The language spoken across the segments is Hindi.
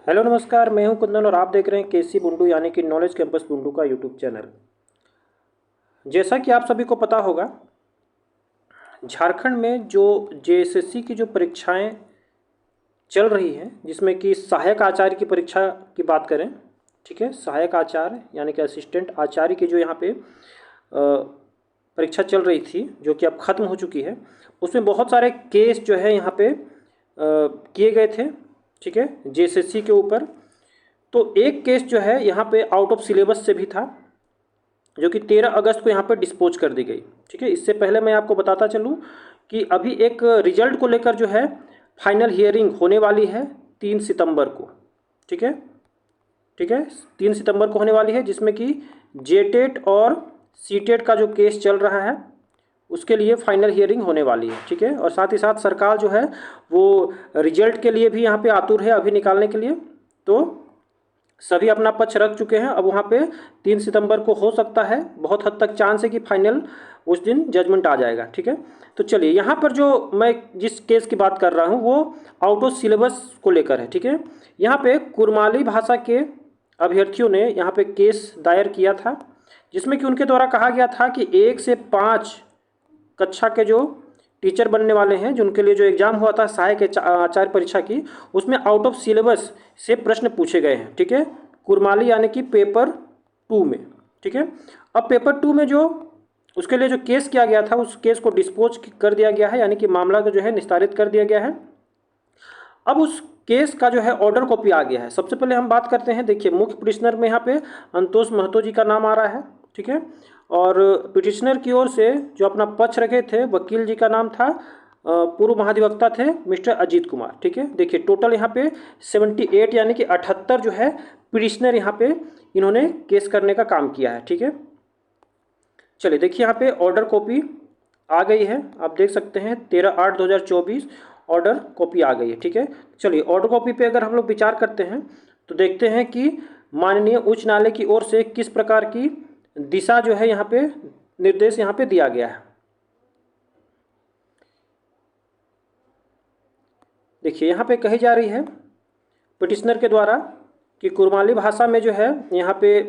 हेलो नमस्कार, मैं हूं कुंदन और आप देख रहे हैं केसी बुंडू यानी कि नॉलेज कैंपस बुंडू का यूट्यूब चैनल। जैसा कि आप सभी को पता होगा, झारखंड में जो जेएसएससी की जो परीक्षाएं चल रही हैं, जिसमें कि सहायक आचार्य की परीक्षा की बात करें, ठीक है, सहायक आचार्य यानी कि असिस्टेंट आचार्य की जो यहाँ पे परीक्षा चल रही थी, जो कि अब ख़त्म हो चुकी है, उसमें बहुत सारे केस जो है यहाँ पे किए गए थे, ठीक है, जेएसएससी के ऊपर। तो एक केस जो है यहाँ पे आउट ऑफ सिलेबस से भी था, जो कि 13 अगस्त को यहाँ पे डिस्पोज कर दी गई, ठीक है। इससे पहले मैं आपको बताता चलूँ कि अभी एक रिजल्ट को लेकर जो है फाइनल हियरिंग होने वाली है 3 सितंबर को, ठीक है, ठीक है, 3 सितंबर को होने वाली है, जिसमें कि जेटेट और सीटेट का जो केस चल रहा है उसके लिए फाइनल हियरिंग होने वाली है, ठीक है। और साथ ही साथ सरकार जो है वो रिजल्ट के लिए भी यहाँ पे आतुर है अभी निकालने के लिए। तो सभी अपना पक्ष रख चुके हैं। अब वहाँ पे 3 सितंबर को हो सकता है, बहुत हद तक चांस है कि फाइनल उस दिन जजमेंट आ जाएगा, ठीक है। तो चलिए, यहाँ पर जो मैं जिस केस की बात कर रहा हूँ वो आउट ऑफ सिलेबस को लेकर है, ठीक है। यहाँ पे कुरमाली भाषा के अभ्यर्थियों ने यहाँ पे केस दायर किया था, जिसमें कि उनके द्वारा कहा गया था कि 1 से 5 कक्षा के जो टीचर बनने वाले हैं, जिनके लिए जो एग्ज़ाम हुआ था सहायक आचार्य परीक्षा की, उसमें आउट ऑफ सिलेबस से प्रश्न पूछे गए हैं, ठीक है, कुरमाली यानी कि पेपर 2 में, ठीक है। अब पेपर 2 में जो उसके लिए जो केस किया गया था, उस केस को डिस्पोज कर दिया गया है, यानी कि मामला को जो है निस्तारित कर दिया गया है। अब उस केस का जो है ऑर्डर कॉपी आ गया है। सबसे पहले हम बात करते हैं, देखिए, मुख्य पिटिशनर में यहाँ पे अंतोष महतो जी का नाम आ रहा है, ठीक है। और पिटिशनर की ओर से जो अपना पक्ष रखे थे वकील जी का नाम था, पूर्व महाधिवक्ता थे मिस्टर अजीत कुमार, ठीक है। देखिए, टोटल यहाँ पे 78 यानी कि 78 जो है पिटिशनर यहाँ पे इन्होंने केस करने का काम किया है, ठीक है। चलिए देखिए, यहाँ पे ऑर्डर कॉपी आ गई है, आप देख सकते हैं 13/8/2024 ऑर्डर कॉपी आ गई है, ठीक है। चलिए, ऑर्डर कॉपी पे अगर हम लोग विचार करते हैं तो देखते हैं कि माननीय उच्च न्यायालय की ओर से किस प्रकार की दिशा जो है यहाँ पे निर्देश यहाँ पे दिया गया है। देखिए, यहाँ पे कही जा रही है पिटिशनर के द्वारा कि कुरमाली भाषा में जो है यहाँ पे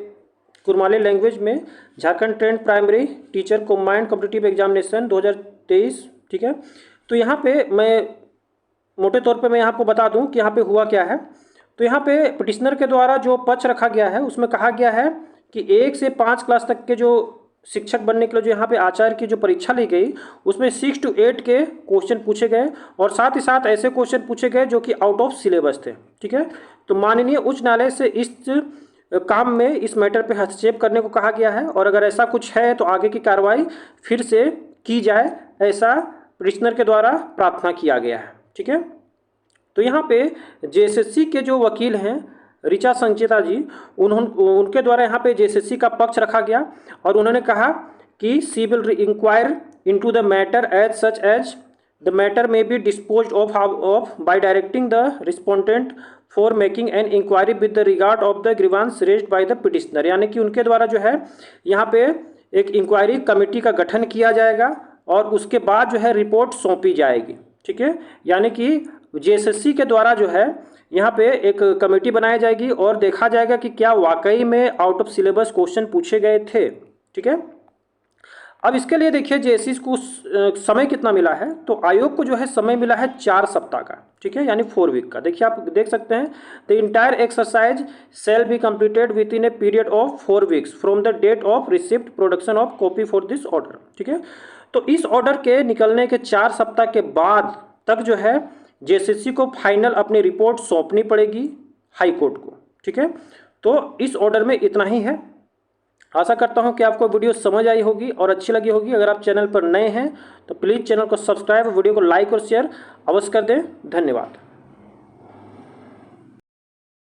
कुरमाली लैंग्वेज में Jharkhand trend primary teacher combined competitive examination 2023, ठीक है। तो यहाँ पे मैं मोटे तौर पे मैं आपको बता दूं कि यहाँ पे हुआ क्या है। तो यहाँ पे पिटिशनर के द्वारा जो पक्ष रखा गया है उसमें कहा गया है कि 1 से 5 क्लास तक के जो शिक्षक बनने के लिए जो यहाँ पे आचार्य की जो परीक्षा ली गई, उसमें 6 से 8 के क्वेश्चन पूछे गए, और साथ ही साथ ऐसे क्वेश्चन पूछे गए जो कि आउट ऑफ सिलेबस थे, ठीक है। तो माननीय उच्च न्यायालय से इस काम में, इस मैटर पे हस्तक्षेप करने को कहा गया है, और अगर ऐसा कुछ है तो आगे की कार्रवाई फिर से की जाए, ऐसा पिटिशनर के द्वारा प्रार्थना किया गया है, ठीक है। तो यहाँ पे जेएसएससी के जो वकील हैं ऋचा संचेता जी, उनके द्वारा यहाँ पे जेएसएससी का पक्ष रखा गया, और उन्होंने कहा कि she will inquire into the matter as such as the matter may be disposed of by directing the respondent for making an inquiry with the regard of the grievance raised by the petitioner. यानी कि उनके द्वारा जो है यहाँ पे एक इंक्वायरी कमेटी का गठन किया जाएगा और उसके बाद जो है रिपोर्ट सौंपी जाएगी, ठीक है। यानी कि जेएसएससी के द्वारा जो है यहाँ पे एक कमेटी बनाई जाएगी और देखा जाएगा कि क्या वाकई में आउट ऑफ सिलेबस क्वेश्चन पूछे गए थे, ठीक है। अब इसके लिए देखिए जेएसएससी को समय कितना मिला है, तो आयोग को जो है समय मिला है 4 सप्ताह का, ठीक है, यानी 4 वीक का। देखिए, आप देख सकते हैं, the entire exercise shall be completed within a period of 4 weeks from the date of receipt production of copy for this order, ठीक है। तो इस ऑर्डर के निकलने के 4 सप्ताह के बाद तक जो है जेएसएससी को फाइनल अपनी रिपोर्ट सौंपनी पड़ेगी हाई कोर्ट को, ठीक है। तो इस ऑर्डर में इतना ही है। आशा करता हूं कि आपको वीडियो समझ आई होगी और अच्छी लगी होगी। अगर आप चैनल पर नए हैं तो प्लीज़ चैनल को सब्सक्राइब, वीडियो को लाइक और शेयर अवश्य कर दें। धन्यवाद।